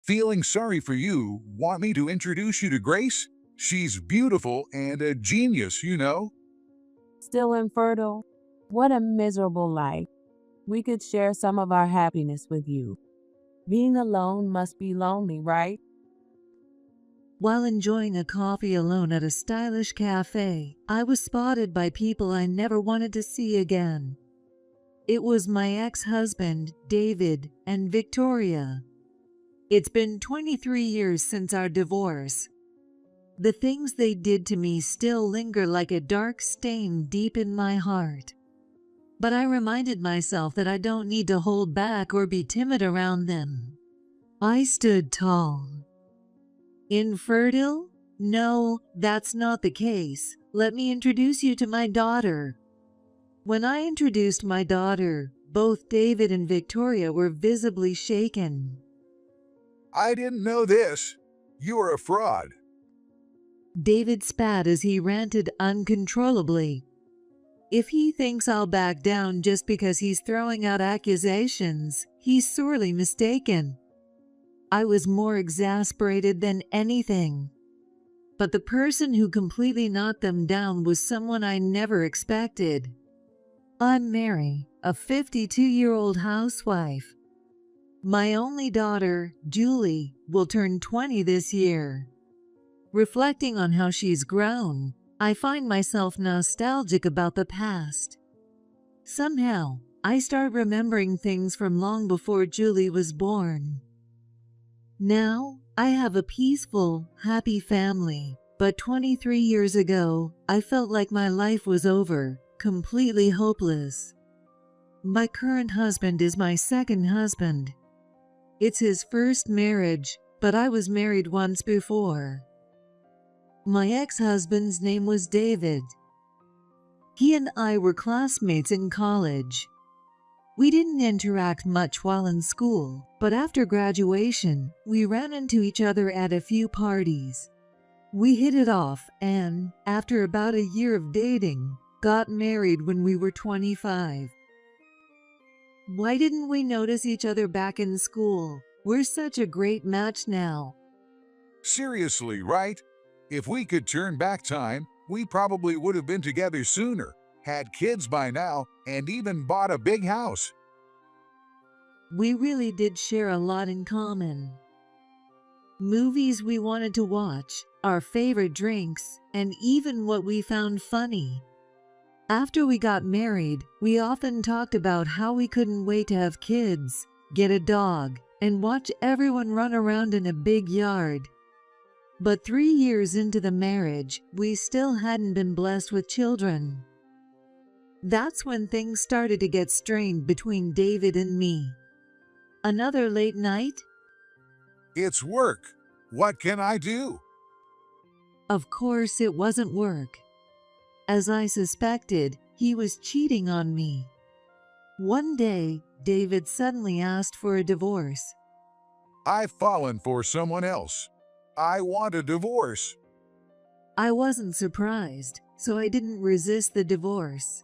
Feeling sorry for you, want me to introduce you to Grace? She's beautiful and a genius, you know. Still infertile? What a miserable life. We could share some of our happiness with you. Being alone must be lonely, right? While enjoying a coffee alone at a stylish cafe, I was spotted by people I never wanted to see again. It was my ex-husband, David, and Victoria. It's been 23 years since our divorce. The things they did to me still linger like a dark stain deep in my heart. But I reminded myself that I don't need to hold back or be timid around them. I stood tall. Infertile? No, that's not the case. Let me introduce you to my daughter. When I introduced my daughter, both David and Victoria were visibly shaken. I didn't know this. You're a fraud. David spat as he ranted uncontrollably. If he thinks I'll back down just because he's throwing out accusations, he's sorely mistaken. I was more exasperated than anything. But the person who completely knocked them down was someone I never expected. I'm Mary, a 52-year-old housewife. My only daughter, Julie, will turn 20 this year. Reflecting on how she's grown, I find myself nostalgic about the past. Somehow, I start remembering things from long before Julie was born. Now, I have a peaceful, happy family, but 23 years ago, I felt like my life was over, completely hopeless. My current husband is my second husband. It's his first marriage, but I was married once before. My ex-husband's name was David. He and I were classmates in college. We didn't interact much while in school, but after graduation, we ran into each other at a few parties. We hit it off and, after about a year of dating, got married when we were 25. Why didn't we notice each other back in school? We're such a great match now. Seriously, right? If we could turn back time, we probably would have been together sooner, had kids by now, and even bought a big house. We really did share a lot in common. Movies we wanted to watch, our favorite drinks, and even what we found funny. After we got married, we often talked about how we couldn't wait to have kids, get a dog, and watch everyone run around in a big yard. But 3 years into the marriage, we still hadn't been blessed with children. That's when things started to get strained between David and me. Another late night? It's work. What can I do? Of course it wasn't work. As I suspected, he was cheating on me. One day, David suddenly asked for a divorce. I've fallen for someone else. I want a divorce. I wasn't surprised, so I didn't resist the divorce.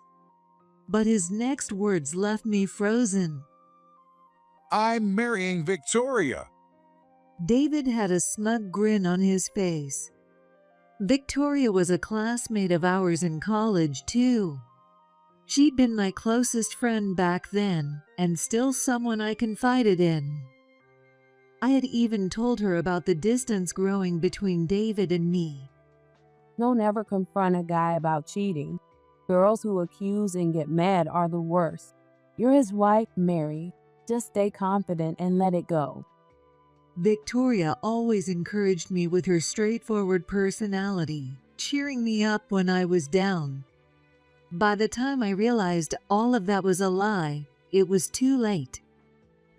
But his next words left me frozen. I'm marrying Victoria. David had a smug grin on his face. Victoria was a classmate of ours in college, too. She'd been my closest friend back then, and still someone I confided in. I had even told her about the distance growing between David and me. Don't ever confront a guy about cheating. Girls who accuse and get mad are the worst. You're his wife, Mary. Just stay confident and let it go. Victoria always encouraged me with her straightforward personality, cheering me up when I was down. By the time I realized all of that was a lie, it was too late.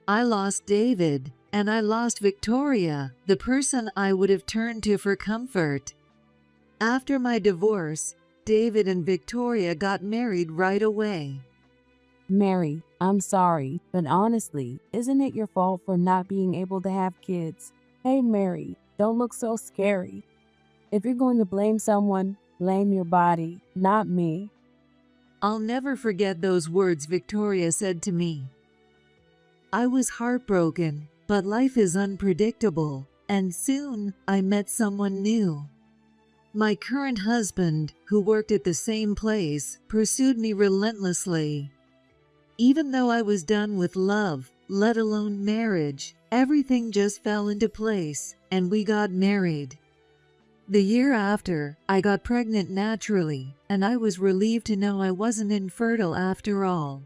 I lost David, and I lost Victoria, the person I would have turned to for comfort. After my divorce, David and Victoria got married right away. Mary, I'm sorry, but honestly, isn't it your fault for not being able to have kids? Hey, Mary, don't look so scary. If you're going to blame someone, blame your body, not me. I'll never forget those words Victoria said to me. I was heartbroken, But life is unpredictable, and soon I met someone new. My current husband, who worked at the same place, pursued me relentlessly. Even though I was done with love, let alone marriage, everything just fell into place, and we got married. The year after, I got pregnant naturally, and I was relieved to know I wasn't infertile after all.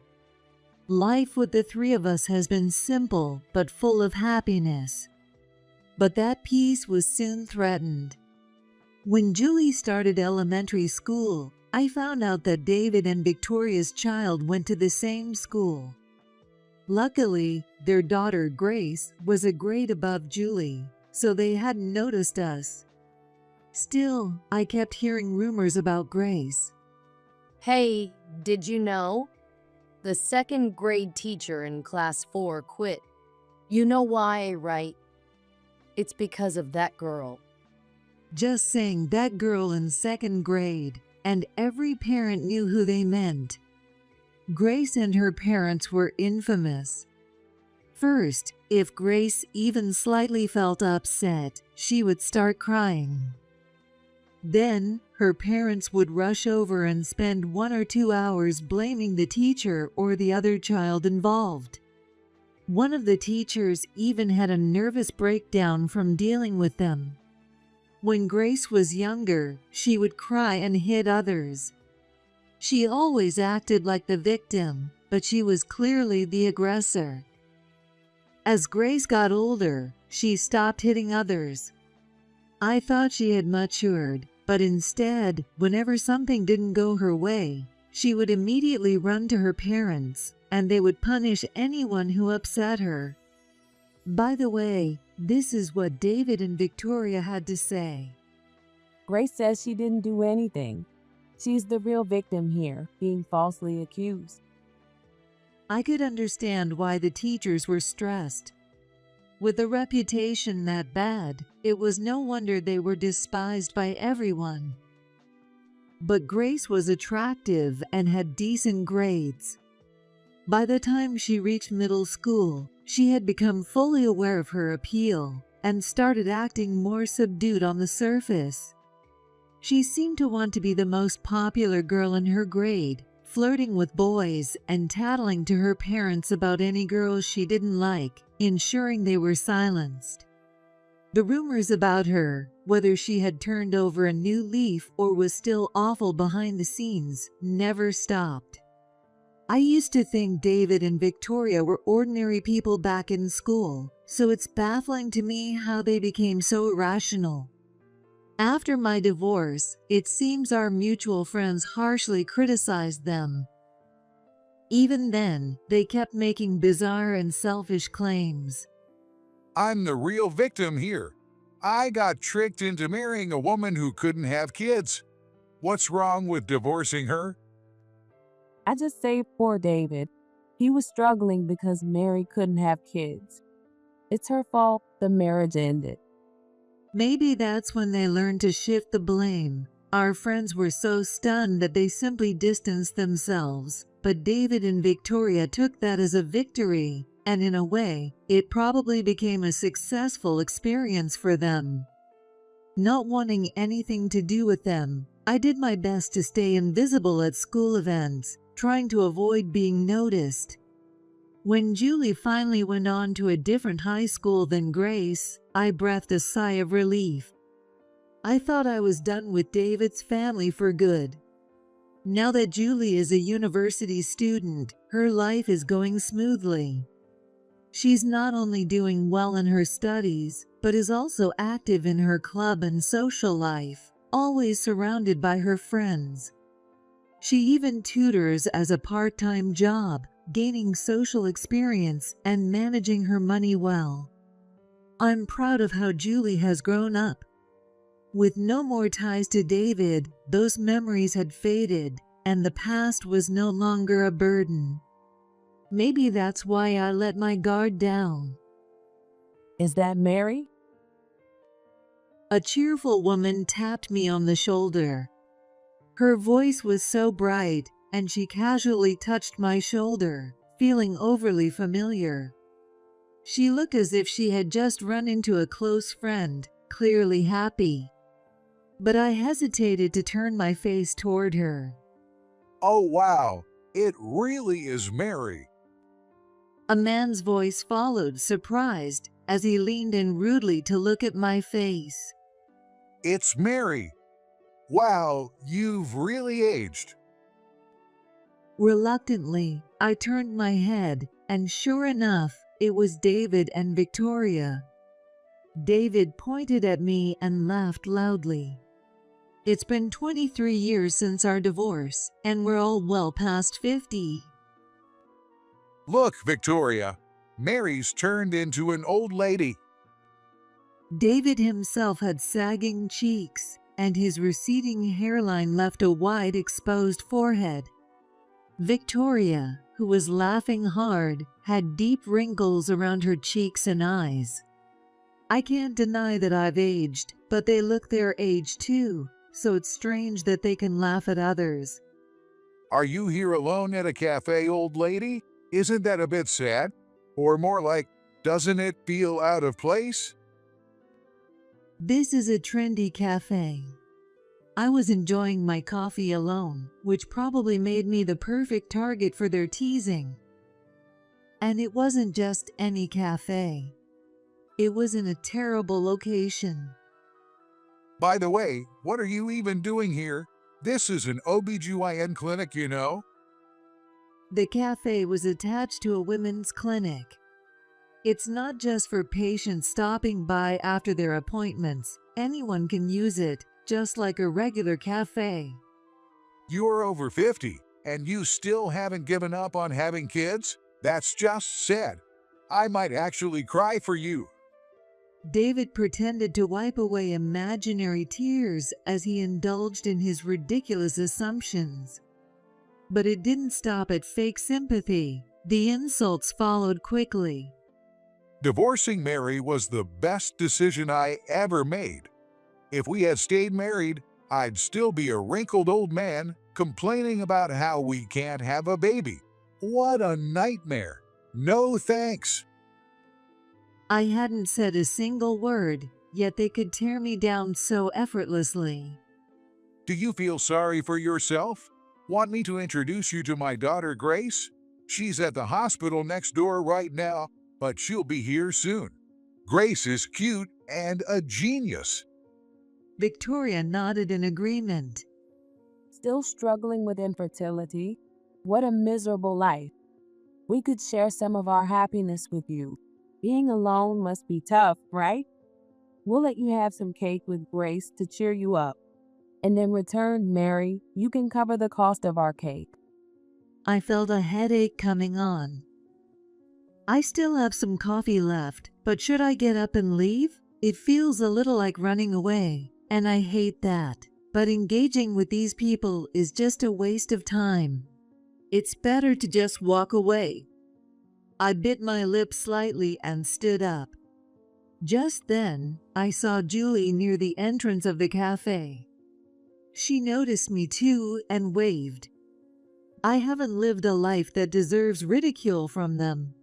Life with the three of us has been simple but full of happiness. But that peace was soon threatened. When Julie started elementary school, I found out that David and Victoria's child went to the same school. Luckily, their daughter Grace was a grade above Julie, so they hadn't noticed us. Still, I kept hearing rumors about Grace. Hey, did you know? The second grade teacher in class 4 quit. You know why, right? It's because of that girl. Just saying that girl in second grade, and every parent knew who they meant. Grace and her parents were infamous. First, if Grace even slightly felt upset, she would start crying. Then, her parents would rush over and spend 1 or 2 hours blaming the teacher or the other child involved. One of the teachers even had a nervous breakdown from dealing with them. When Grace was younger, she would cry and hit others. She always acted like the victim, but she was clearly the aggressor. As Grace got older, she stopped hitting others. I thought she had matured, but instead, whenever something didn't go her way, she would immediately run to her parents, and they would punish anyone who upset her. By the way, this is what David and Victoria had to say. Grace says she didn't do anything. She's the real victim here, being falsely accused. I could understand why the teachers were stressed. With a reputation that bad, it was no wonder they were despised by everyone. But Grace was attractive and had decent grades. By the time she reached middle school, she had become fully aware of her appeal and started acting more subdued on the surface. She seemed to want to be the most popular girl in her grade, flirting with boys and tattling to her parents about any girls she didn't like, ensuring they were silenced. The rumors about her, whether she had turned over a new leaf or was still awful behind the scenes, never stopped. I used to think David and Victoria were ordinary people back in school, so it's baffling to me how they became so irrational. After my divorce, it seems our mutual friends harshly criticized them. Even then, they kept making bizarre and selfish claims. I'm the real victim here. I got tricked into marrying a woman who couldn't have kids. What's wrong with divorcing her? I just say poor David. He was struggling because Mary couldn't have kids. It's her fault the marriage ended. Maybe that's when they learned to shift the blame. Our friends were so stunned that they simply distanced themselves, but David and Victoria took that as a victory, and in a way, it probably became a successful experience for them. Not wanting anything to do with them, I did my best to stay invisible at school events, trying to avoid being noticed. When Julie finally went on to a different high school than Grace, I breathed a sigh of relief. I thought I was done with David's family for good. Now that Julie is a university student, her life is going smoothly. She's not only doing well in her studies, but is also active in her club and social life, always surrounded by her friends. She even tutors as a part-time job, gaining social experience and managing her money well. I'm proud of how Julie has grown up. With no more ties to David, those memories had faded, and the past was no longer a burden. Maybe that's why I let my guard down. Is that Mary? A cheerful woman tapped me on the shoulder. Her voice was so bright, and she casually touched my shoulder, feeling overly familiar. She looked as if she had just run into a close friend, clearly happy. But I hesitated to turn my face toward her. Oh wow, it really is Mary. A man's voice followed, surprised, as he leaned in rudely to look at my face. It's Mary. Wow, you've really aged. Reluctantly, I turned my head, and sure enough, it was David and Victoria. David pointed at me and laughed loudly. It's been 23 years since our divorce, and we're all well past 50. Look, Victoria, Mary's turned into an old lady. David himself had sagging cheeks, and his receding hairline left a wide exposed forehead. Victoria, who was laughing hard, had deep wrinkles around her cheeks and eyes. I can't deny that I've aged, but they look their age too, so it's strange that they can laugh at others. Are you here alone at a cafe, old lady? Isn't that a bit sad? Or more like, doesn't it feel out of place? This is a trendy cafe. I was enjoying my coffee alone, which probably made me the perfect target for their teasing. And it wasn't just any cafe. It was in a terrible location. By the way, what are you even doing here? This is an OBGYN clinic, you know? The cafe was attached to a women's clinic. It's not just for patients stopping by after their appointments. Anyone can use it, just like a regular cafe. You're over 50, and you still haven't given up on having kids? That's just sad. I might actually cry for you. David pretended to wipe away imaginary tears as he indulged in his ridiculous assumptions. But it didn't stop at fake sympathy. The insults followed quickly. Divorcing Mary was the best decision I ever made. If we had stayed married, I'd still be a wrinkled old man complaining about how we can't have a baby. What a nightmare. No thanks. I hadn't said a single word, yet they could tear me down so effortlessly. Do you feel sorry for yourself? Want me to introduce you to my daughter Grace? She's at the hospital next door right now, but she'll be here soon. Grace is cute and a genius. Victoria nodded in agreement. Still struggling with infertility? What a miserable life. We could share some of our happiness with you. Being alone must be tough, right? We'll let you have some cake with Grace to cheer you up. And in return, Mary, you can cover the cost of our cake. I felt a headache coming on. I still have some coffee left, but should I get up and leave? It feels a little like running away, and I hate that. But engaging with these people is just a waste of time. It's better to just walk away. I bit my lip slightly and stood up. Just then, I saw Julie near the entrance of the cafe. She noticed me too and waved. I haven't lived a life that deserves ridicule from them.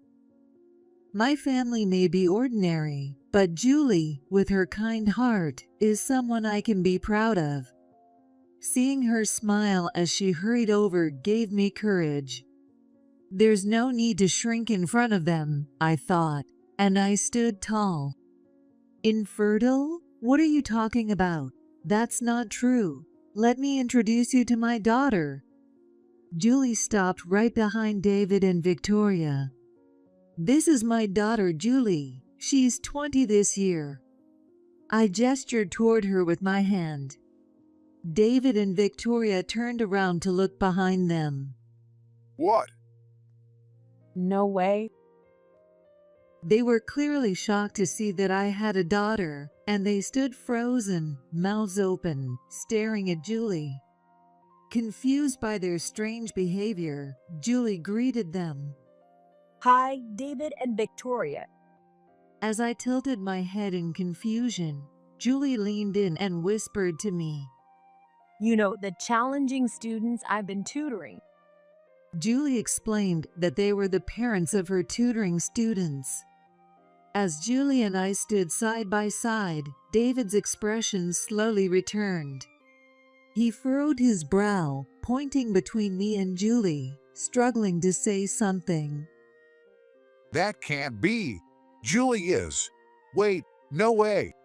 My family may be ordinary, but Julie, with her kind heart, is someone I can be proud of. Seeing her smile as she hurried over gave me courage. There's no need to shrink in front of them, I thought, and I stood tall. Infertile? What are you talking about? That's not true. Let me introduce you to my daughter. Julie stopped right behind David and Victoria. This is my daughter, Julie. She's 20 this year. I gestured toward her with my hand. David and Victoria turned around to look behind them. What? No way. They were clearly shocked to see that I had a daughter, and they stood frozen, mouths open, staring at Julie. Confused by their strange behavior, Julie greeted them. Hi, David and Victoria. As I tilted my head in confusion, Julie leaned in and whispered to me. You know, the challenging students I've been tutoring. Julie explained that they were the parents of her tutoring students. As Julie and I stood side by side, David's expression slowly returned. He furrowed his brow, pointing between me and Julie, struggling to say something. That can't be. Julie is. Wait, no way.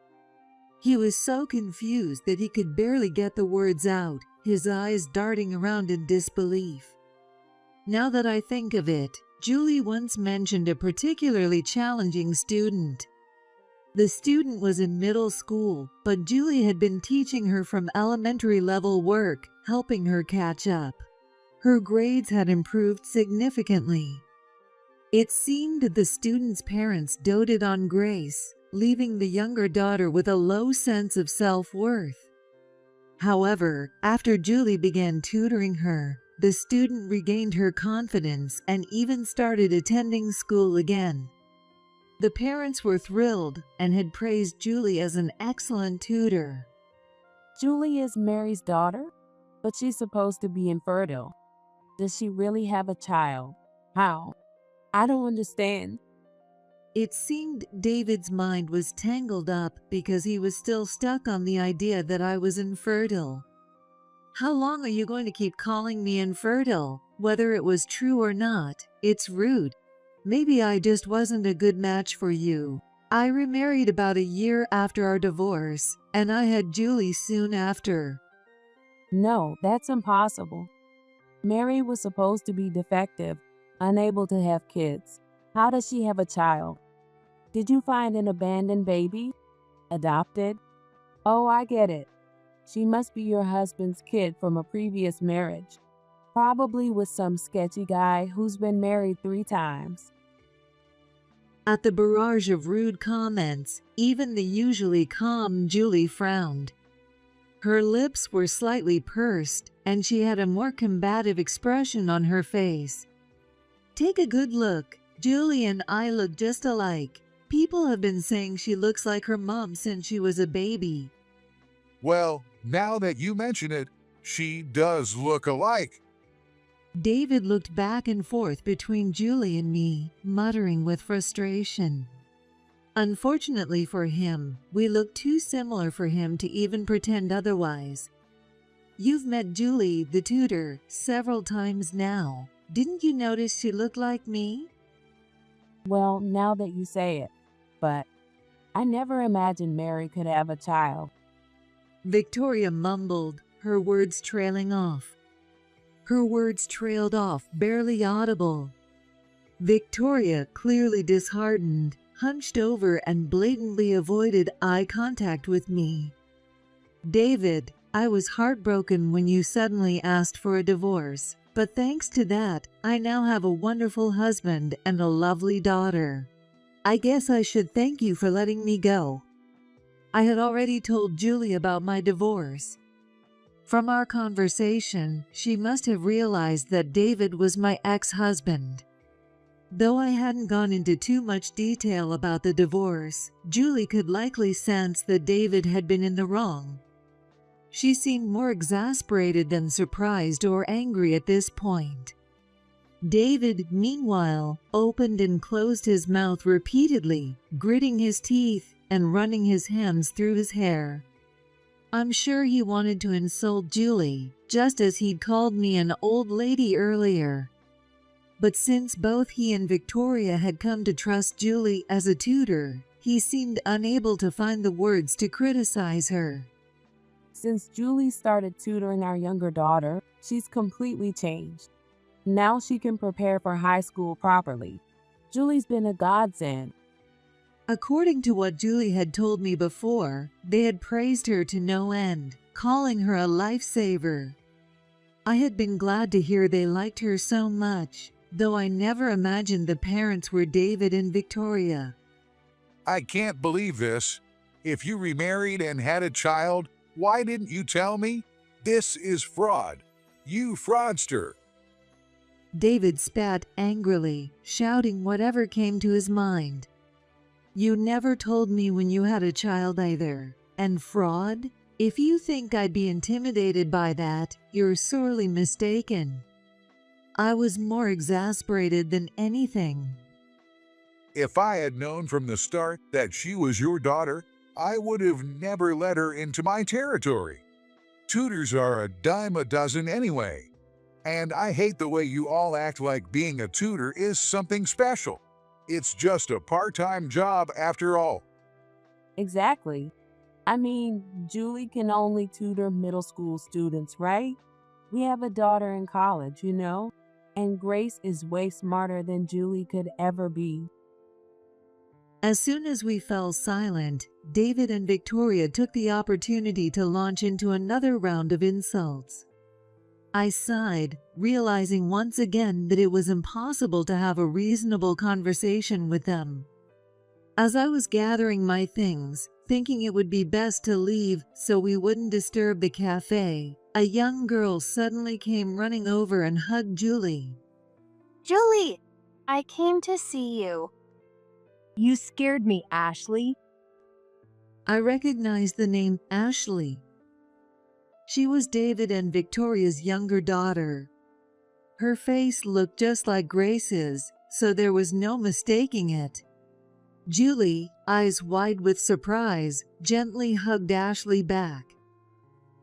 He was so confused that he could barely get the words out, his eyes darting around in disbelief. Now that I think of it, Julie once mentioned a particularly challenging student. The student was in middle school, but Julie had been teaching her from elementary level work, helping her catch up. Her grades had improved significantly. It seemed that the student's parents doted on Grace, leaving the younger daughter with a low sense of self-worth. However, after Julie began tutoring her, the student regained her confidence and even started attending school again. The parents were thrilled and had praised Julie as an excellent tutor. Julie is Mary's daughter, but she's supposed to be infertile. Does she really have a child? How? I don't understand. It seemed David's mind was tangled up because he was still stuck on the idea that I was infertile. How long are you going to keep calling me infertile? Whether it was true or not, it's rude. Maybe I just wasn't a good match for you. I remarried about a year after our divorce, and I had Julie soon after. No, that's impossible. Mary was supposed to be defective, unable to have kids. How does she have a child? Did you find an abandoned baby? Adopted? Oh, I get it. She must be your husband's kid from a previous marriage, probably with some sketchy guy who's been married 3 times. At the barrage of rude comments, even the usually calm Julie frowned. Her lips were slightly pursed, and she had a more combative expression on her face. Take a good look. Julie and I look just alike. People have been saying she looks like her mom since she was a baby. Well, now that you mention it, she does look alike. David looked back and forth between Julie and me, muttering with frustration. Unfortunately for him, we looked too similar for him to even pretend otherwise. You've met Julie, the tutor, several times now. Didn't you notice she looked like me? Well, now that you say it, but I never imagined Mary could have a child. Victoria mumbled, her words trailing off. Her words trailed off, barely audible. Victoria, clearly disheartened, hunched over and blatantly avoided eye contact with me. David, I was heartbroken when you suddenly asked for a divorce, but thanks to that, I now have a wonderful husband and a lovely daughter. I guess I should thank you for letting me go. I had already told Julie about my divorce. From our conversation, she must have realized that David was my ex-husband. Though I hadn't gone into too much detail about the divorce, Julie could likely sense that David had been in the wrong. She seemed more exasperated than surprised or angry at this point. David, meanwhile, opened and closed his mouth repeatedly, gritting his teeth and running his hands through his hair. I'm sure he wanted to insult Julie, just as he'd called me an old lady earlier. But since both he and Victoria had come to trust Julie as a tutor, he seemed unable to find the words to criticize her. Since Julie started tutoring our younger daughter, she's completely changed. Now she can prepare for high school properly. Julie's been a godsend. According to what Julie had told me before, they had praised her to no end, calling her a lifesaver. I had been glad to hear they liked her so much, though I never imagined the parents were David and Victoria. I can't believe this. If you remarried and had a child, why didn't you tell me? This is fraud. You fraudster. David spat angrily, shouting whatever came to his mind. You never told me when you had a child either. And fraud? If you think I'd be intimidated by that, you're sorely mistaken. I was more exasperated than anything. If I had known from the start that she was your daughter, I would have never let her into my territory. Tutors are a dime a dozen anyway. And I hate the way you all act like being a tutor is something special. It's just a part-time job after all. Exactly. I mean, Julie can only tutor middle school students, right? We have a daughter in college, you know? And Grace is way smarter than Julie could ever be. As soon as we fell silent, David and Victoria took the opportunity to launch into another round of insults. I sighed, realizing once again that it was impossible to have a reasonable conversation with them. As I was gathering my things, thinking it would be best to leave so we wouldn't disturb the cafe, a young girl suddenly came running over and hugged Julie. Julie, I came to see you. You scared me, Ashley. I recognized the name Ashley. She was David and Victoria's younger daughter. Her face looked just like Grace's, so there was no mistaking it. Julie, eyes wide with surprise, gently hugged Ashley back.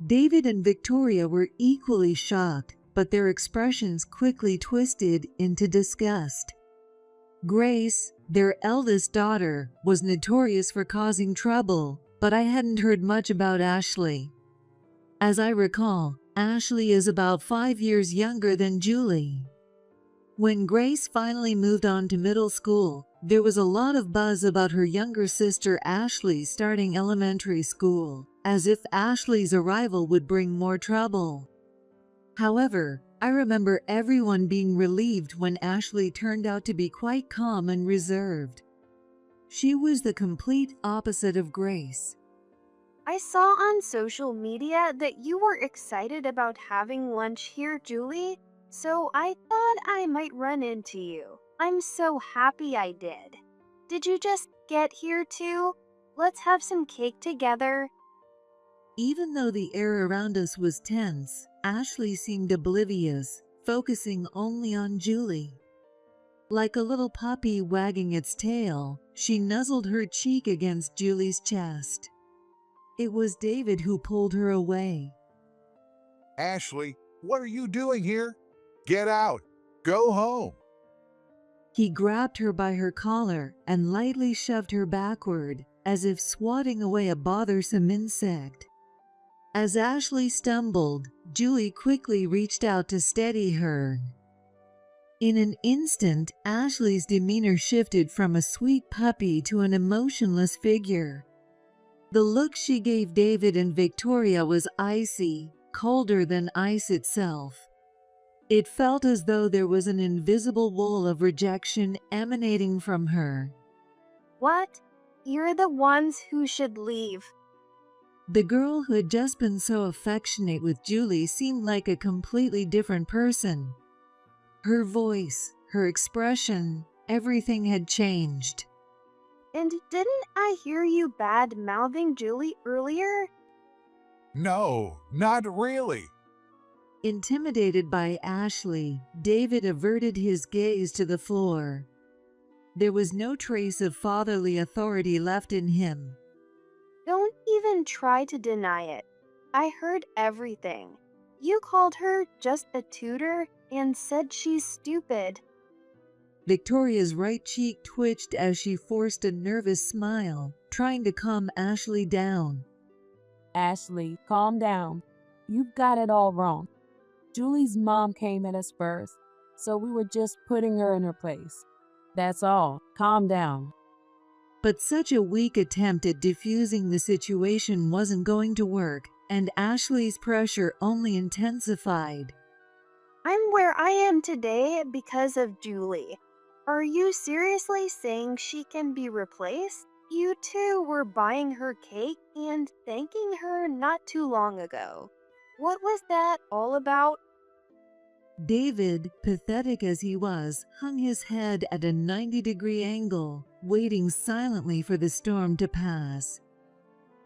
David and Victoria were equally shocked, but their expressions quickly twisted into disgust. Grace, their eldest daughter, was notorious for causing trouble, but I hadn't heard much about Ashley. As I recall, Ashley is about 5 years younger than Julie. When Grace finally moved on to middle school, there was a lot of buzz about her younger sister Ashley starting elementary school, as if Ashley's arrival would bring more trouble. However, I remember everyone being relieved when Ashley turned out to be quite calm and reserved. She was the complete opposite of Grace. I saw on social media that you were excited about having lunch here, Julie, so I thought I might run into you. I'm so happy I did. Did you just get here too? Let's have some cake together. Even though the air around us was tense, Ashley seemed oblivious, focusing only on Julie. Like a little puppy wagging its tail, she nuzzled her cheek against Julie's chest. It was David who pulled her away. Ashley, what are you doing here? Get out. Go home. He grabbed her by her collar and lightly shoved her backward, as if swatting away a bothersome insect. As Ashley stumbled, Julie quickly reached out to steady her. In an instant, Ashley's demeanor shifted from a sweet puppy to an emotionless figure. The look she gave David and Victoria was icy, colder than ice itself. It felt as though there was an invisible wall of rejection emanating from her. What? You're the ones who should leave. The girl who had just been so affectionate with Julie seemed like a completely different person. Her voice, her expression, everything had changed. And didn't I hear you bad-mouthing Julie earlier? No, not really. Intimidated by Ashley, David averted his gaze to the floor. There was no trace of fatherly authority left in him. Don't even try to deny it. I heard everything. You called her just a tutor and said she's stupid. Victoria's right cheek twitched as she forced a nervous smile, trying to calm Ashley down. Ashley, calm down. You've got it all wrong. Julie's mom came at us first, so we were just putting her in her place. That's all. Calm down. But such a weak attempt at diffusing the situation wasn't going to work, and Ashley's pressure only intensified. I'm where I am today because of Julie. Are you seriously saying she can be replaced? You two were buying her cake and thanking her not too long ago. What was that all about? David, pathetic as he was, hung his head at a 90-degree angle, waiting silently for the storm to pass.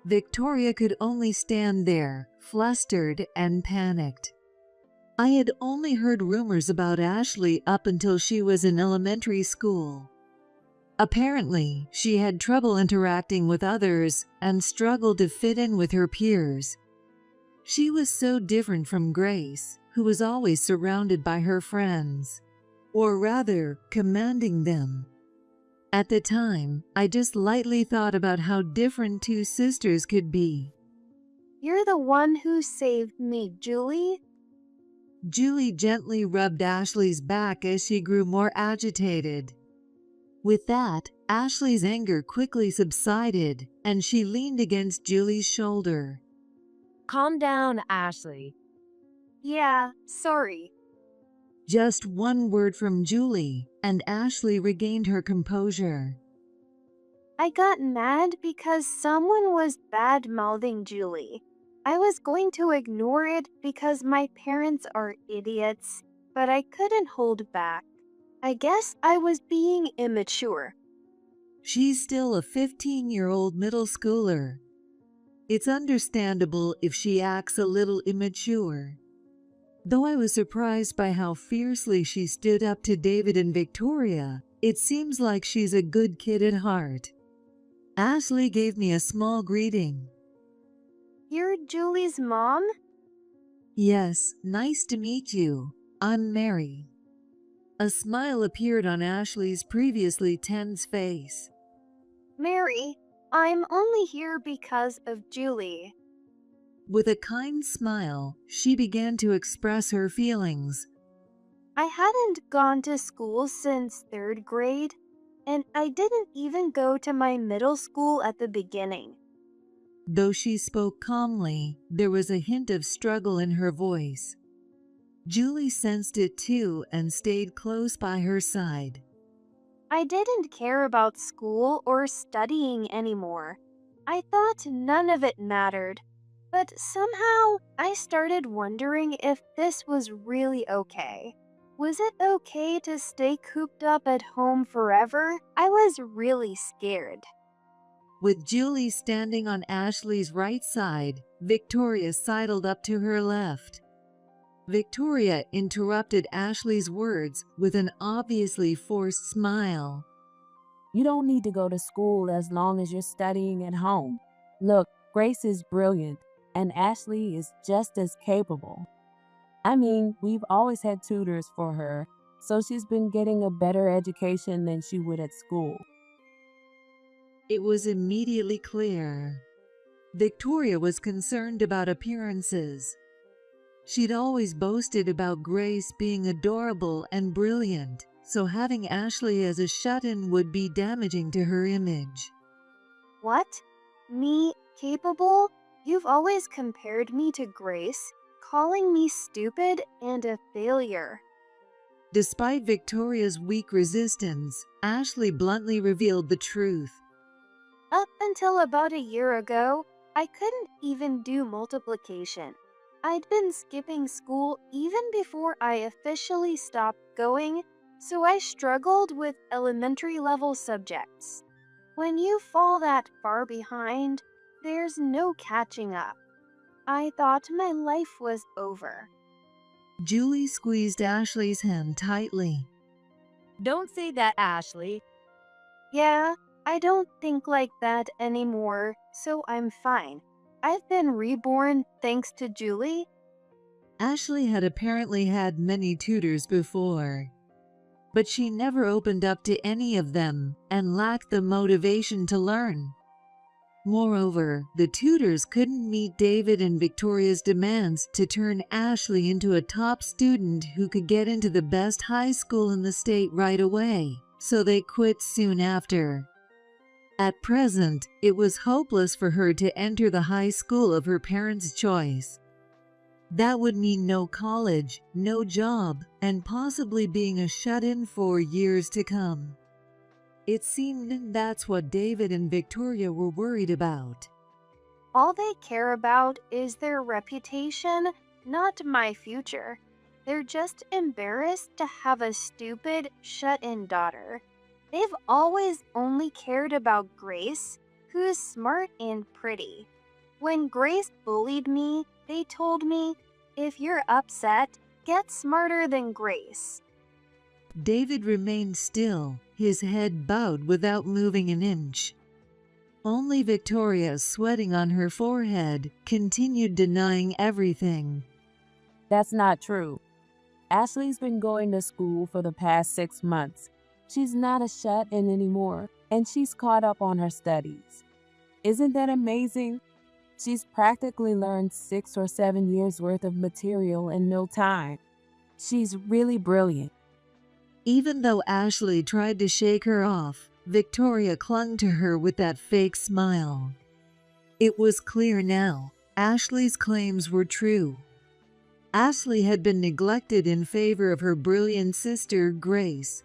Victoria could only stand there, flustered and panicked. I had only heard rumors about Ashley up until she was in elementary school. Apparently, she had trouble interacting with others and struggled to fit in with her peers. She was so different from Grace, who was always surrounded by her friends, or rather, commanding them. At the time, I just lightly thought about how different two sisters could be. You're the one who saved me, Julie. Julie gently rubbed Ashley's back as she grew more agitated. With that, Ashley's anger quickly subsided, and she leaned against Julie's shoulder. Calm down, Ashley. Yeah, sorry. Just one word from Julie, and Ashley regained her composure. I got mad because someone was bad-mouthing Julie. I was going to ignore it because my parents are idiots, but I couldn't hold back. I guess I was being immature. She's still a 15-year-old middle schooler. It's understandable if she acts a little immature. Though I was surprised by how fiercely she stood up to David and Victoria, it seems like she's a good kid at heart. Ashley gave me a small greeting. You're Julie's mom? Yes, nice to meet you. I'm Mary. A smile appeared on Ashley's previously tense face. Mary, I'm only here because of Julie. With a kind smile, she began to express her feelings. I hadn't gone to school since 3rd grade, and I didn't even go to my middle school at the beginning. Though she spoke calmly, there was a hint of struggle in her voice. Julie sensed it too and stayed close by her side. I didn't care about school or studying anymore. I thought none of it mattered. But somehow, I started wondering if this was really okay. Was it okay to stay cooped up at home forever? I was really scared. With Julie standing on Ashley's right side, Victoria sidled up to her left. Victoria interrupted Ashley's words with an obviously forced smile. You don't need to go to school as long as you're studying at home. Look, Grace is brilliant, and Ashley is just as capable. I mean, we've always had tutors for her, so she's been getting a better education than she would at school. It was immediately clear. Victoria was concerned about appearances. She'd always boasted about Grace being adorable and brilliant, so having Ashley as a shut-in would be damaging to her image. What? Me, capable? You've always compared me to Grace, calling me stupid and a failure. Despite Victoria's weak resistance, Ashley bluntly revealed the truth. Up until about a year ago, I couldn't even do multiplication. I'd been skipping school even before I officially stopped going, so I struggled with elementary level subjects. When you fall that far behind, there's no catching up. I thought my life was over. Julie squeezed Ashley's hand tightly. Don't say that, Ashley. Yeah, I don't think like that anymore, so I'm fine. I've been reborn thanks to Julie. Ashley had apparently had many tutors before, but she never opened up to any of them and lacked the motivation to learn. Moreover, the tutors couldn't meet David and Victoria's demands to turn Ashley into a top student who could get into the best high school in the state right away, so they quit soon after. At present, it was hopeless for her to enter the high school of her parents' choice. That would mean no college, no job, and possibly being a shut-in for years to come. It seemed that's what David and Victoria were worried about. All they care about is their reputation, not my future. They're just embarrassed to have a stupid, shut-in daughter. They've always only cared about Grace, who's smart and pretty. When Grace bullied me, they told me, if you're upset, get smarter than Grace. David remained still, his head bowed without moving an inch. Only Victoria, sweating on her forehead, continued denying everything. That's not true. Ashley's been going to school for the past 6 months. She's not a shut-in anymore, and she's caught up on her studies. Isn't that amazing? She's practically learned 6 or 7 years worth of material in no time. She's really brilliant. Even though Ashley tried to shake her off, Victoria clung to her with that fake smile. It was clear now, Ashley's claims were true. Ashley had been neglected in favor of her brilliant sister, Grace.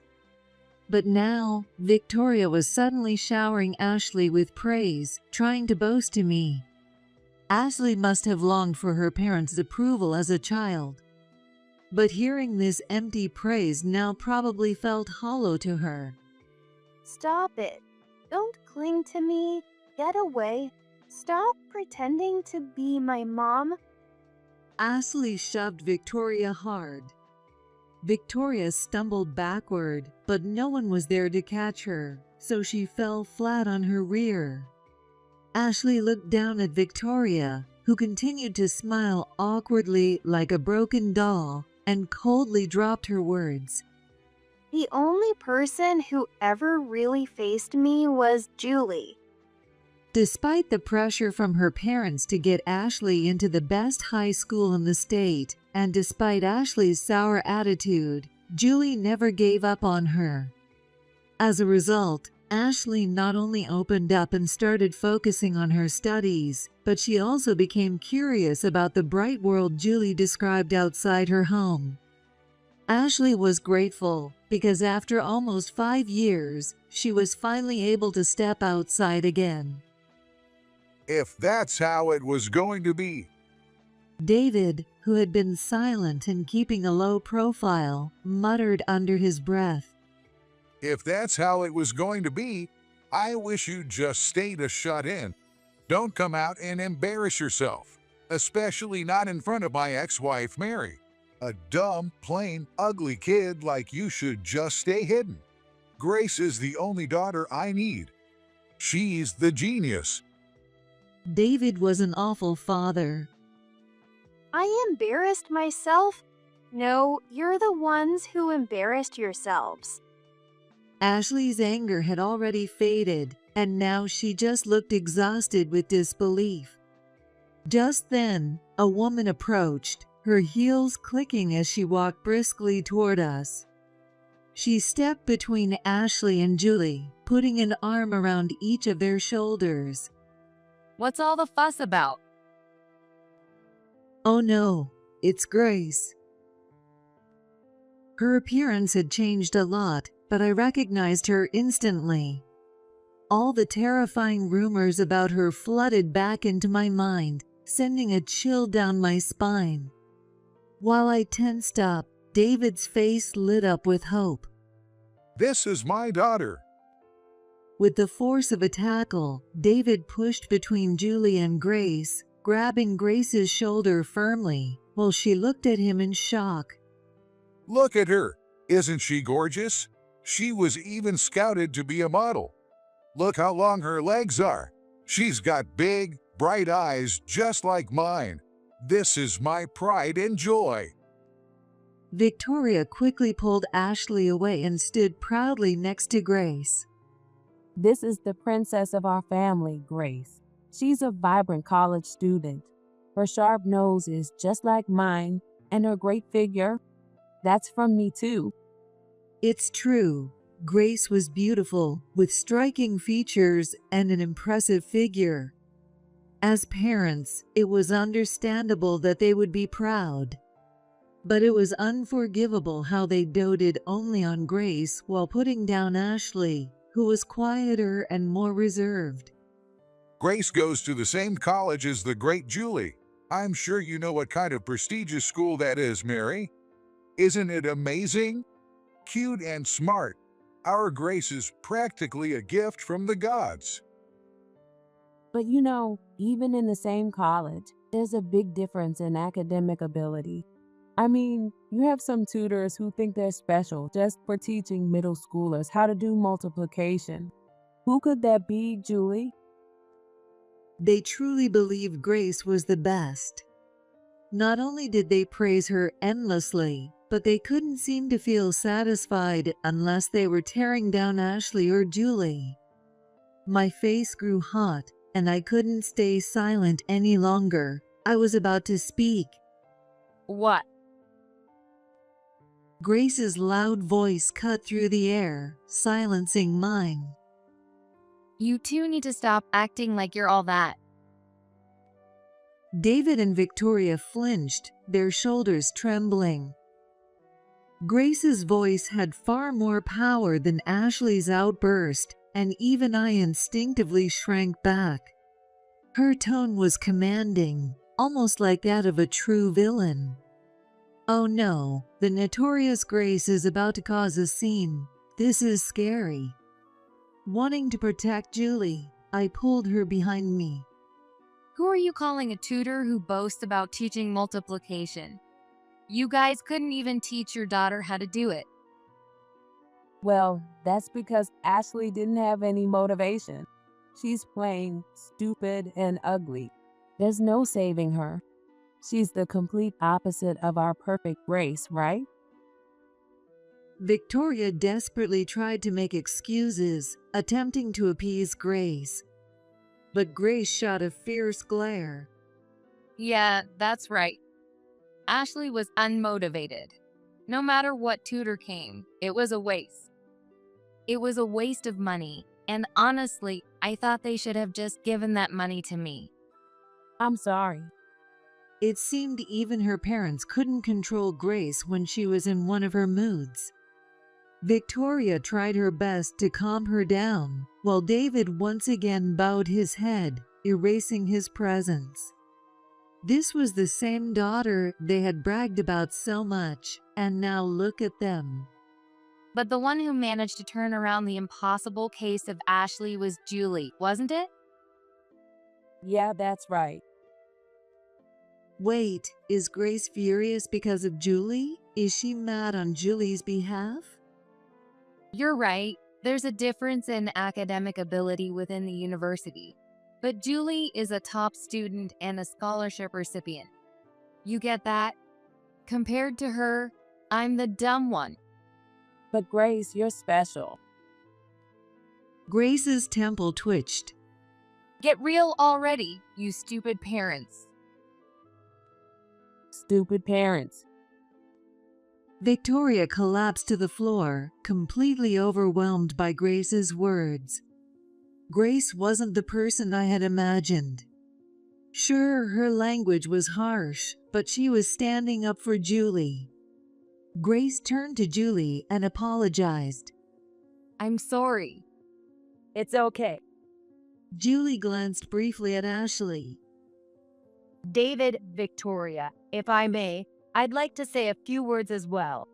But now, Victoria was suddenly showering Ashley with praise, trying to boast to me. Ashley must have longed for her parents' approval as a child. But hearing this empty praise now probably felt hollow to her. Stop it. Don't cling to me. Get away. Stop pretending to be my mom. Ashley shoved Victoria hard. Victoria stumbled backward, but no one was there to catch her, so she fell flat on her rear. Ashley looked down at Victoria, who continued to smile awkwardly like a broken doll, and coldly dropped her words. The only person who ever really faced me was Julie. Despite the pressure from her parents to get Ashley into the best high school in the state, and despite Ashley's sour attitude, Julie never gave up on her. As a result, Ashley not only opened up and started focusing on her studies, but she also became curious about the bright world Julie described outside her home. Ashley was grateful because after almost 5 years, she was finally able to step outside again. If that's how it was going to be. David, who had been silent and keeping a low profile, muttered under his breath. If that's how it was going to be, I wish you'd just stay to shut in. Don't come out and embarrass yourself, especially not in front of my ex-wife Mary. A dumb, plain, ugly kid like you should just stay hidden. Grace is the only daughter I need. She's the genius. David was an awful father. I embarrassed myself? No, you're the ones who embarrassed yourselves. Ashley's anger had already faded, and now she just looked exhausted with disbelief. Just then, a woman approached, her heels clicking as she walked briskly toward us. She stepped between Ashley and Julie, putting an arm around each of their shoulders. What's all the fuss about? Oh no, it's Grace. Her appearance had changed a lot, but I recognized her instantly. All the terrifying rumors about her flooded back into my mind, sending a chill down my spine. While I tensed up, David's face lit up with hope. This is my daughter. With the force of a tackle, David pushed between Julie and Grace, grabbing Grace's shoulder firmly, while she looked at him in shock. Look at her. Isn't she gorgeous? She was even scouted to be a model. Look how long her legs are. She's got big, bright eyes just like mine. This is my pride and joy. Victoria quickly pulled Ashley away and stood proudly next to Grace. This is the princess of our family, Grace. She's a vibrant college student. Her sharp nose is just like mine, and her great figure, that's from me too. It's true. Grace was beautiful, with striking features and an impressive figure. As parents, it was understandable that they would be proud. But it was unforgivable how they doted only on Grace while putting down Ashley, who was quieter and more reserved. Grace goes to the same college as the great Julie. I'm sure you know what kind of prestigious school that is, Mary. Isn't it amazing? Cute and smart. Our Grace is practically a gift from the gods. But even in the same college, there's a big difference in academic ability. I mean, you have some tutors who think they're special just for teaching middle schoolers how to do multiplication. Who could that be, Julie? They truly believed Grace was the best. Not only did they praise her endlessly, but they couldn't seem to feel satisfied unless they were tearing down Ashley or Julie. My face grew hot, and I couldn't stay silent any longer. I was about to speak. What? Grace's loud voice cut through the air, silencing mine. You two need to stop acting like you're all that. David and Victoria flinched, their shoulders trembling. Grace's voice had far more power than Ashley's outburst, and even I instinctively shrank back. Her tone was commanding, almost like that of a true villain. Oh no, the notorious Grace is about to cause a scene. This is scary. Wanting to protect Julie, I pulled her behind me. Who are you calling a tutor who boasts about teaching multiplication? You guys couldn't even teach your daughter how to do it. Well, that's because Ashley didn't have any motivation. She's plain, stupid, and ugly. There's no saving her. She's the complete opposite of our perfect Grace, right? Victoria desperately tried to make excuses, attempting to appease Grace. But Grace shot a fierce glare. Yeah, that's right. Ashley was unmotivated. No matter what tutor came, it was a waste. It was a waste of money, and honestly, I thought they should have just given that money to me. I'm sorry. It seemed even her parents couldn't control Grace when she was in one of her moods. Victoria tried her best to calm her down, while David once again bowed his head, erasing his presence. This was the same daughter they had bragged about so much, and now look at them. But the one who managed to turn around the impossible case of Ashley was Julie, wasn't it? Yeah, that's right. Wait, is Grace furious because of Julie? Is she mad on Julie's behalf? You're right. There's a difference in academic ability within the university. But Julie is a top student and a scholarship recipient. You get that? Compared to her, I'm the dumb one. But Grace, you're special. Grace's temple twitched. Get real already, you stupid parents. Stupid parents. Victoria collapsed to the floor, completely overwhelmed by Grace's words. Grace wasn't the person I had imagined. Sure, her language was harsh, but she was standing up for Julie. Grace turned to Julie and apologized. I'm sorry. It's okay. Julie glanced briefly at Ashley. David, Victoria, if I may, I'd like to say a few words as well.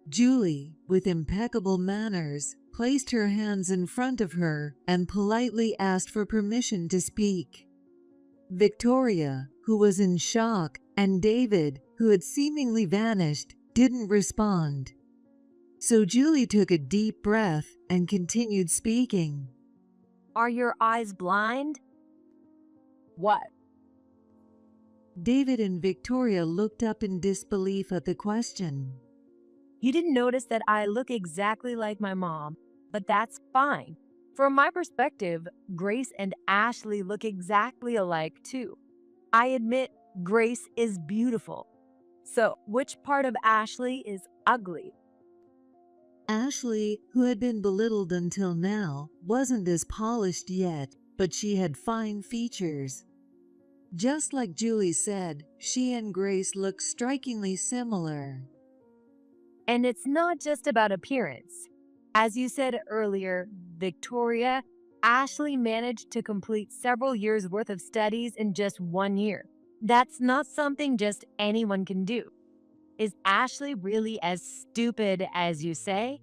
Julie, with impeccable manners, placed her hands in front of her and politely asked for permission to speak. Victoria, who was in shock, and David, who had seemingly vanished, didn't respond. So Julie took a deep breath and continued speaking. Are your eyes blind? What? David and Victoria looked up in disbelief at the question. You didn't notice that I look exactly like my mom, but that's fine. From my perspective, Grace and Ashley look exactly alike too. I admit Grace is beautiful. So, which part of Ashley is ugly? Ashley, who had been belittled until now, wasn't as polished yet, but she had fine features. Just like Julie said, she and Grace looked strikingly similar. And it's not just about appearance. As you said earlier, Victoria, Ashley managed to complete several years' worth of studies in just 1 year. That's not something just anyone can do. Is Ashley really as stupid as you say?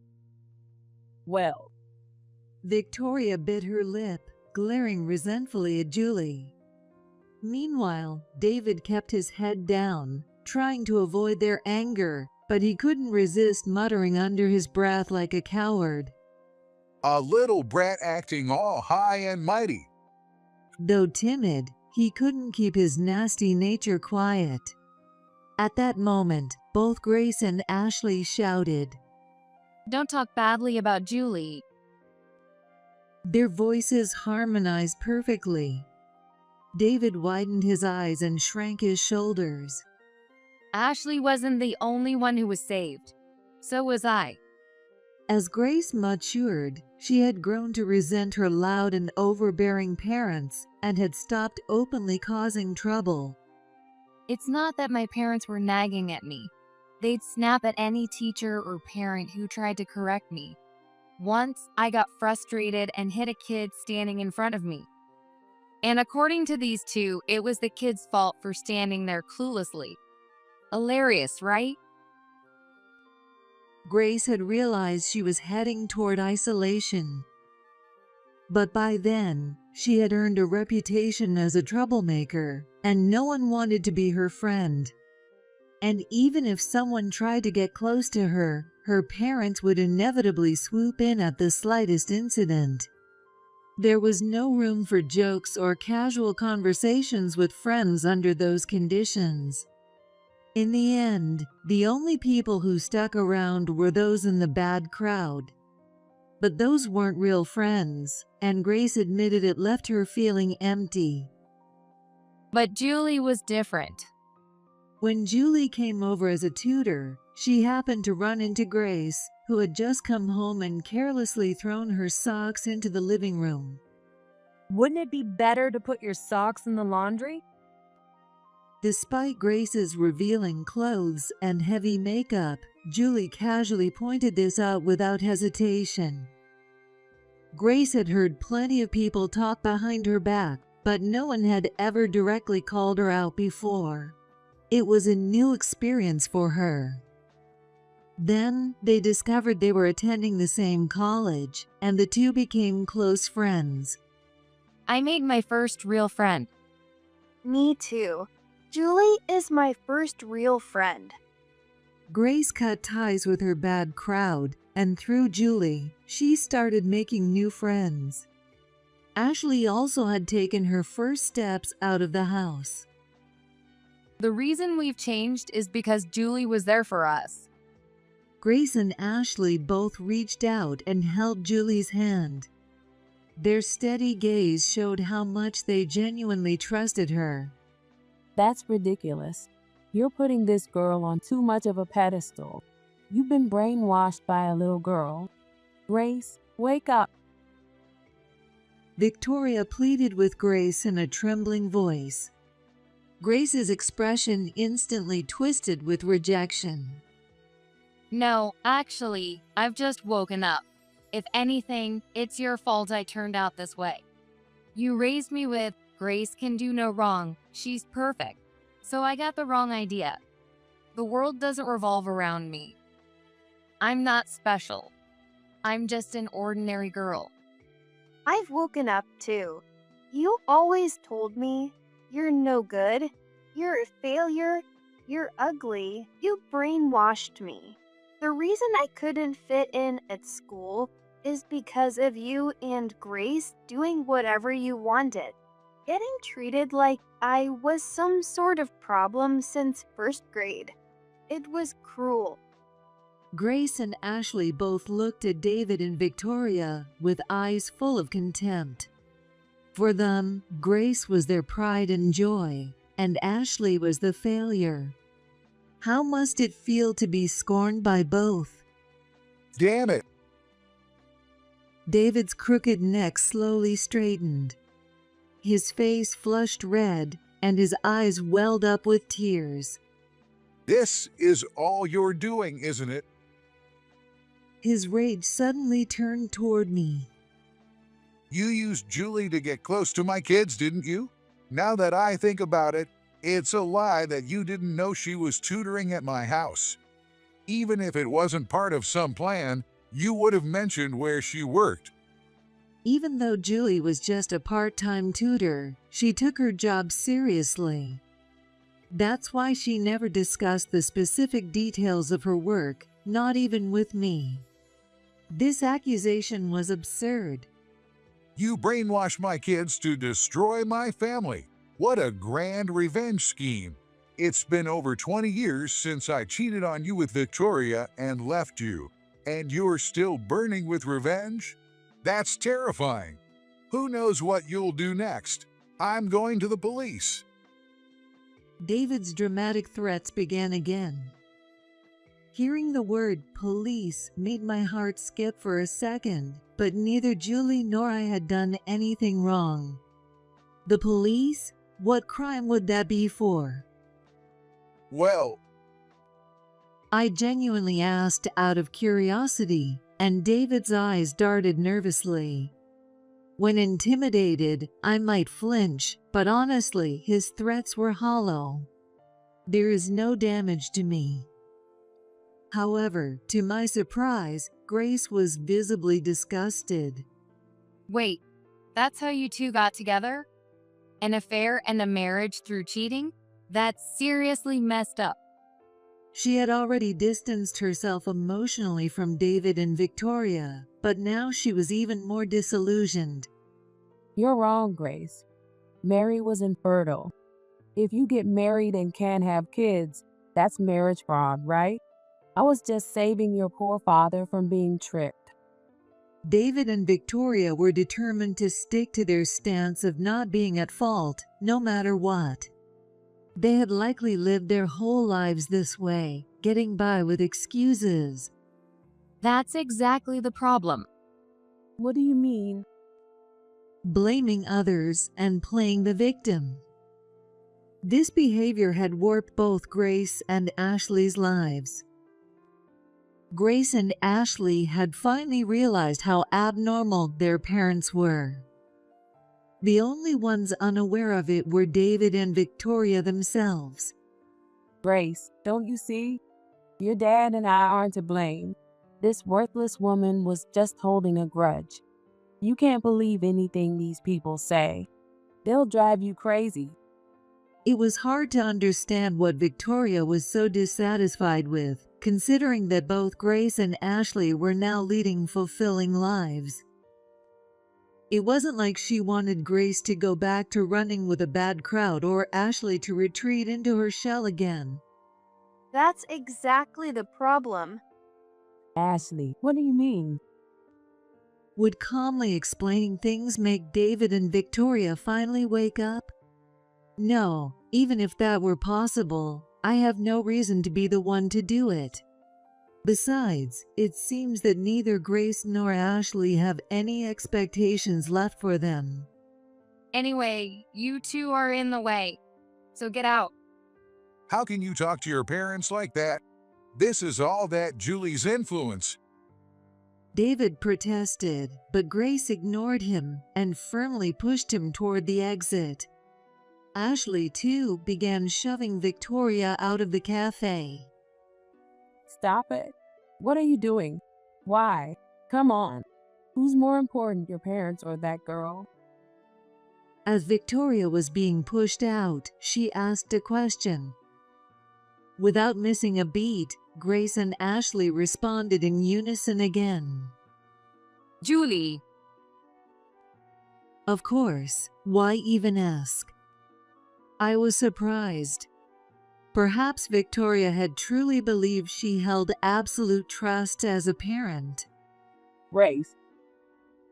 Well, Victoria bit her lip, glaring resentfully at Julie. Meanwhile, David kept his head down, trying to avoid their anger, but he couldn't resist muttering under his breath like a coward. A little brat acting all high and mighty. Though timid, he couldn't keep his nasty nature quiet. At that moment, both Grace and Ashley shouted. Don't talk badly about Julie. Their voices harmonized perfectly. David widened his eyes and shrank his shoulders. Ashley wasn't the only one who was saved. So was I. As Grace matured, she had grown to resent her loud and overbearing parents and had stopped openly causing trouble. It's not that my parents were nagging at me. They'd snap at any teacher or parent who tried to correct me. Once, I got frustrated and hit a kid standing in front of me. And according to these two, it was the kid's fault for standing there cluelessly. Hilarious, right? Grace had realized she was heading toward isolation. But by then, she had earned a reputation as a troublemaker, and no one wanted to be her friend. And even if someone tried to get close to her, her parents would inevitably swoop in at the slightest incident. There was no room for jokes or casual conversations with friends under those conditions. In the end, the only people who stuck around were those in the bad crowd. But those weren't real friends, and Grace admitted it left her feeling empty. But Julie was different. When Julie came over as a tutor, she happened to run into Grace, who had just come home and carelessly thrown her socks into the living room. Wouldn't it be better to put your socks in the laundry? Despite Grace's revealing clothes and heavy makeup, Julie casually pointed this out without hesitation. Grace had heard plenty of people talk behind her back, but no one had ever directly called her out before. It was a new experience for her. Then, they discovered they were attending the same college, and the two became close friends. I made my first real friend. Me too. Julie is my first real friend. Grace cut ties with her bad crowd, and through Julie, she started making new friends. Ashley also had taken her first steps out of the house. The reason we've changed is because Julie was there for us. Grace and Ashley both reached out and held Julie's hand. Their steady gaze showed how much they genuinely trusted her. That's ridiculous. You're putting this girl on too much of a pedestal. You've been brainwashed by a little girl. Grace, wake up. Victoria pleaded with Grace in a trembling voice. Grace's expression instantly twisted with rejection. No, actually, I've just woken up. If anything, it's your fault I turned out this way. You raised me with, Grace can do no wrong, she's perfect. So I got the wrong idea. The world doesn't revolve around me. I'm not special. I'm just an ordinary girl. I've woken up too. You always told me, you're no good, you're a failure, you're ugly, you brainwashed me. The reason I couldn't fit in at school is because of you and Grace doing whatever you wanted. Getting treated like I was some sort of problem since first grade. It was cruel. Grace and Ashley both looked at David and Victoria with eyes full of contempt. For them, Grace was their pride and joy, and Ashley was the failure. How must it feel to be scorned by both? Damn it. David's crooked neck slowly straightened. His face flushed red, and his eyes welled up with tears. This is all you're doing, isn't it? His rage suddenly turned toward me. You used Julie to get close to my kids, didn't you? Now that I think about it, it's a lie that you didn't know she was tutoring at my house. Even if it wasn't part of some plan, you would have mentioned where she worked. Even though Julie was just a part-time tutor, she took her job seriously. That's why she never discussed the specific details of her work, not even with me. This accusation was absurd. You brainwashed my kids to destroy my family. What a grand revenge scheme. It's been over 20 years since I cheated on you with Victoria and left you, and you're still burning with revenge? That's terrifying. Who knows what you'll do next? I'm going to the police. David's dramatic threats began again. Hearing the word police made my heart skip for a second, but neither Julie nor I had done anything wrong. The police? What crime would that be for? Well, I genuinely asked out of curiosity, and David's eyes darted nervously. When intimidated, I might flinch, but honestly, his threats were hollow. There is no damage to me. However, to my surprise, Grace was visibly disgusted. Wait, that's how you two got together? An affair and a marriage through cheating? That's seriously messed up. She had already distanced herself emotionally from David and Victoria, but now she was even more disillusioned. You're wrong, Grace. Mary was infertile. If you get married and can't have kids, that's marriage fraud, right? I was just saving your poor father from being tricked. David and Victoria were determined to stick to their stance of not being at fault, no matter what. They had likely lived their whole lives this way, getting by with excuses. That's exactly the problem. What do you mean? Blaming others and playing the victim. This behavior had warped both Grace and Ashley's lives. Grace and Ashley had finally realized how abnormal their parents were. The only ones unaware of it were David and Victoria themselves. Grace, don't you see? Your dad and I aren't to blame. This worthless woman was just holding a grudge. You can't believe anything these people say. They'll drive you crazy. It was hard to understand what Victoria was so dissatisfied with, considering that both Grace and Ashley were now leading fulfilling lives. It wasn't like she wanted Grace to go back to running with a bad crowd or Ashley to retreat into her shell again. That's exactly the problem. Ashley, what do you mean? Would calmly explaining things make David and Victoria finally wake up? No, even if that were possible, I have no reason to be the one to do it. Besides, it seems that neither Grace nor Ashley have any expectations left for them. Anyway, you two are in the way, so get out. how can you talk to your parents like that? This is all that Julie's influence. David protested, but Grace ignored him and firmly pushed him toward the exit. Ashley, too, began shoving Victoria out of the cafe. Stop it. What are you doing? Why? Come on. Who's more important, your parents or that girl? As Victoria was being pushed out, she asked a question. Without missing a beat, Grace and Ashley responded in unison again. Julie. Of course, why even ask? I was surprised. Perhaps Victoria had truly believed she held absolute trust as a parent. Grace.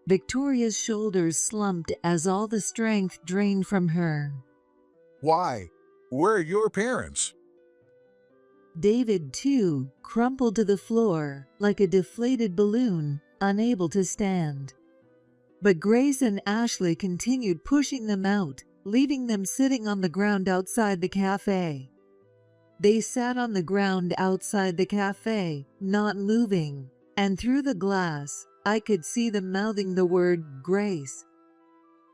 Victoria's shoulders slumped as all the strength drained from her. Why? Where are your parents? David, too, crumpled to the floor like a deflated balloon, unable to stand. But Grace and Ashley continued pushing them out, leaving them sitting on the ground outside the cafe. They sat on the ground outside the cafe, not moving, and through the glass, I could see them mouthing the word Grace.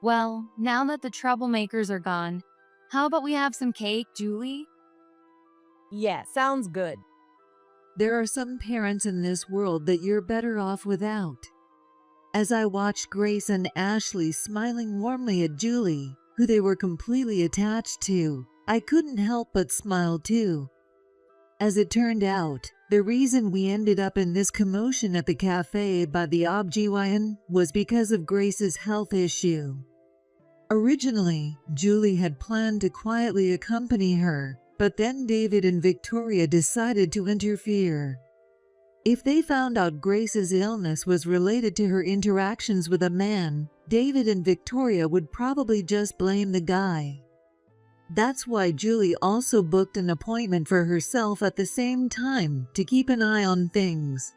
Well, now that the troublemakers are gone, how about we have some cake, Julie? Yeah, sounds good. There are some parents in this world that you're better off without. As I watched Grace and Ashley smiling warmly at Julie, who they were completely attached to, I couldn't help but smile too. As it turned out, the reason we ended up in this commotion at the cafe by the OBGYN was because of Grace's health issue. Originally, Julie had planned to quietly accompany her, but then David and Victoria decided to interfere. If they found out Grace's illness was related to her interactions with a man, David and Victoria would probably just blame the guy. That's why Julie also booked an appointment for herself at the same time to keep an eye on things.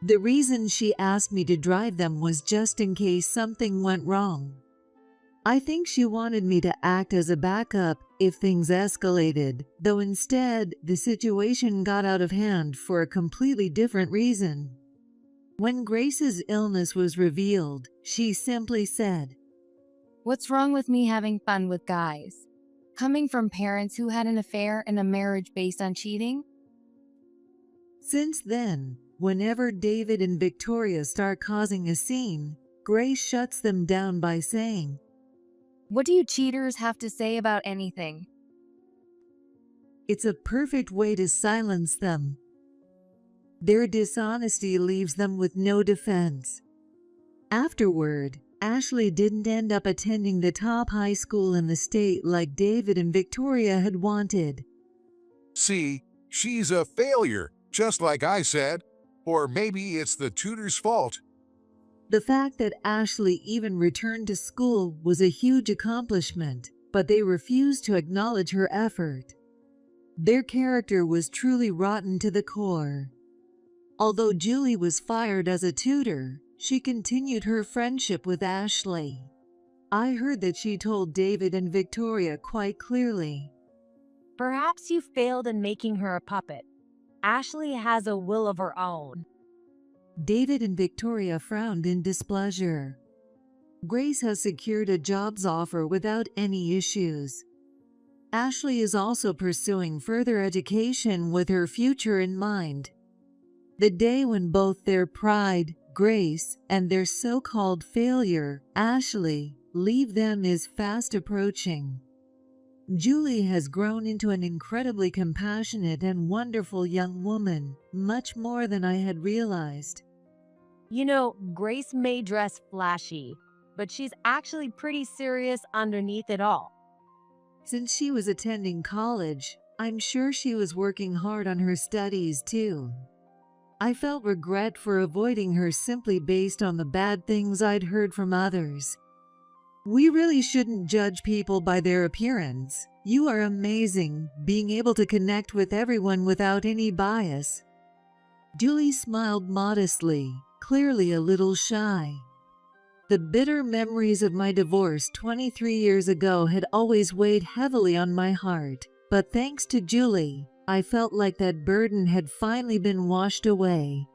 The reason she asked me to drive them was just in case something went wrong. I think she wanted me to act as a backup if things escalated, though instead the situation got out of hand for a completely different reason. When Grace's illness was revealed, she simply said, "What's wrong with me having fun with guys? Coming from parents who had an affair and a marriage based on cheating?" Since then, whenever David and Victoria start causing a scene, Grace shuts them down by saying, "What do you cheaters have to say about anything?" it's a perfect way to silence them. Their dishonesty leaves them with no defense. Afterward, Ashley didn't end up attending the top high school in the state like David and Victoria had wanted. See, she's a failure, just like I said. Or maybe it's the tutor's fault. The fact that Ashley even returned to school was a huge accomplishment, but they refused to acknowledge her effort. Their character was truly rotten to the core. Although Julie was fired as a tutor, she continued her friendship with Ashley. I heard that she told David and Victoria quite clearly, Perhaps you failed in making her a puppet. Ashley has a will of her own. David and Victoria frowned in displeasure. Grace has secured a jobs offer without any issues. Ashley is also pursuing further education with her future in mind. The day when both their pride, Grace, and their so-called failure, Ashley, leave them is fast approaching. Julie has grown into an incredibly compassionate and wonderful young woman, much more than I had realized. You know, Grace may dress flashy, but she's actually pretty serious underneath it all. Since she was attending college, I'm sure she was working hard on her studies too. I felt regret for avoiding her simply based on the bad things I'd heard from others. We really shouldn't judge people by their appearance. You are amazing, being able to connect with everyone without any bias. Julie smiled modestly, clearly a little shy. The bitter memories of my divorce 23 years ago had always weighed heavily on my heart, but thanks to Julie, I felt like that burden had finally been washed away.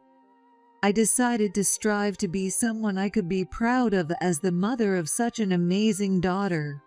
I decided to strive to be someone I could be proud of as the mother of such an amazing daughter.